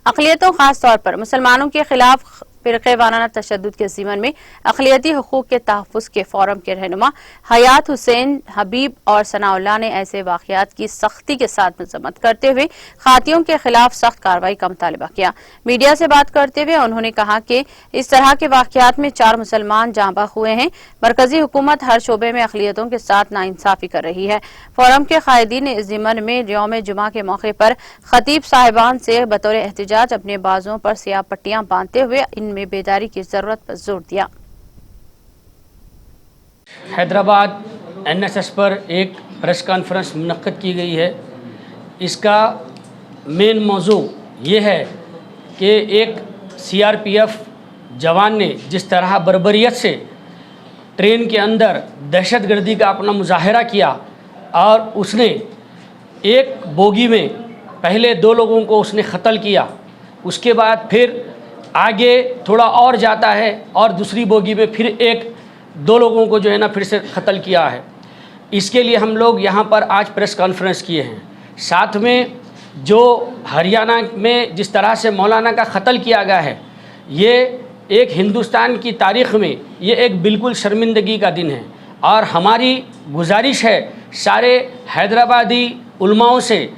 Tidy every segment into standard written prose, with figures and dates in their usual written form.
अक़लियतों खास तौर पर मुसलमानों के खिलाफ फिरक़े वाराना तशद्दुद के ज़िमन में अक़लियती हुकूक़ के तहफ़्फ़ुज़ के फ़ोरम के रहनुमा हयात हुसैन हबीब और सनाउल्लाह ने ऐसे वाक़यात की सख्ती के साथ मज़म्मत करते हुए ख़ातियों के खिलाफ सख्त कार्रवाई का मुतालबा किया। मीडिया से बात करते हुए उन्होंने कहा कि इस तरह के वाक़यात में 4 मुसलमान जाँबाज़ हुए हैं। मरकज़ी हुकूमत हर शोबे में अक़लियतों के साथ नाइंसाफ़ी कर रही है। फ़ोरम के क़ायदीन ने इस ज़िमन में यौम जुमा के मौके पर ख़तीब साहिबान से बतौर एहतिजाज अपने बाजुओं पर सियाह पट्टियाँ बांधते हुए में बेदारी की जरूरत पर जोर दिया। हैदराबाद एनएसएस पर एक प्रेस कॉन्फ्रेंस मुनक्कद की गई है। इसका मेन मौजू ये है कि एक सीआरपीएफ जवान ने जिस तरह बर्बरियत से ट्रेन के अंदर दहशतगर्दी का अपना मुजाहरा किया और उसने एक बोगी में पहले 2 लोगों को उसने क़त्ल किया, उसके बाद फिर आगे थोड़ा और जाता है और दूसरी बोगी में फिर 1-2 लोगों को जो है ना फिर से क़त्ल किया है। इसके लिए हम लोग यहाँ पर आज प्रेस कॉन्फ्रेंस किए हैं। साथ में जो हरियाणा में जिस तरह से मौलाना का क़त्ल किया गया है, ये एक हिंदुस्तान की तारीख़ में ये एक बिल्कुल शर्मिंदगी का दिन है और हमारी गुजारिश है सारे हैदराबादी उलमाओं से,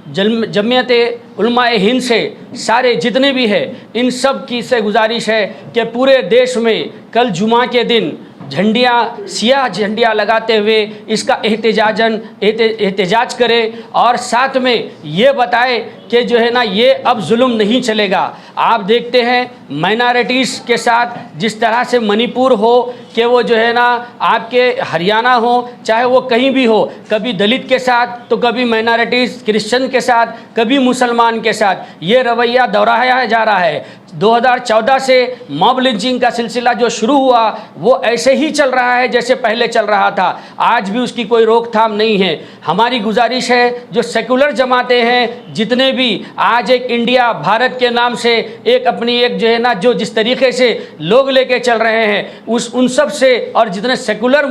जमियत उलमाए हिंद से, सारे जितने भी हैं इन सब की से गुजारिश है कि पूरे देश में कल जुमा के दिन झंडियाँ, सियाह झंडियाँ लगाते हुए इसका एहतजाज करें और साथ में ये बताए कि जो है ना ये अब जुल्म नहीं चलेगा। आप देखते हैं माइनॉरिटीज़ के साथ जिस तरह से मणिपुर हो कि वो जो है ना आपके हरियाणा हो, चाहे वो कहीं भी हो, कभी दलित के साथ तो कभी माइनॉरिटीज़ क्रिश्चियन के साथ, कभी मुसलमान के साथ ये रवैया दोहराया जा रहा है। 2014 से मॉब लिंचिंग का सिलसिला जो शुरू हुआ वो ऐसे ही चल रहा है जैसे पहले चल रहा था, आज भी उसकी कोई रोकथाम नहीं है। हमारी गुजारिश है जो सेकुलर जमातें हैं जितने भी आज एक इंडिया भारत के नाम से एक अपनी एक जो है ना जो जिस तरीके से लोग लेके चल रहे हैं उन सब से और जितने सेकुलर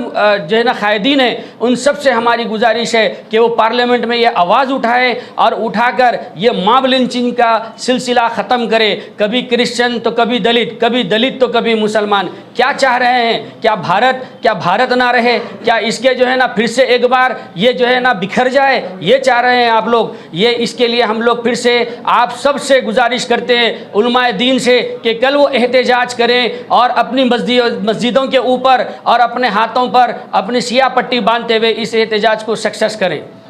जो है ना कायदीन हैं उन सब से हमारी गुजारिश है कि वो पार्लियामेंट में ये आवाज़ उठाए और उठाकर ये मॉब लिंचिंग का सिलसिला ख़त्म करे। कभी क्रिश्चियन तो कभी दलित तो कभी मुसलमान। क्या चाह रहे हैं? क्या भारत ना रहे? क्या इसके जो है ना फिर से एक बार ये जो है ना बिखर जाए? ये चाह रहे हैं आप लोग? ये इसके लिए हम लोग फिर से आप सब से गुजारिश करते हैं उलमाए दीन से कि कल वो एहतजाज करें और अपनी मस्जिदों के ऊपर और अपने हाथों पर अपनी सियाह पट्टी बांधते हुए इस एहतजाज को सक्सेस करें।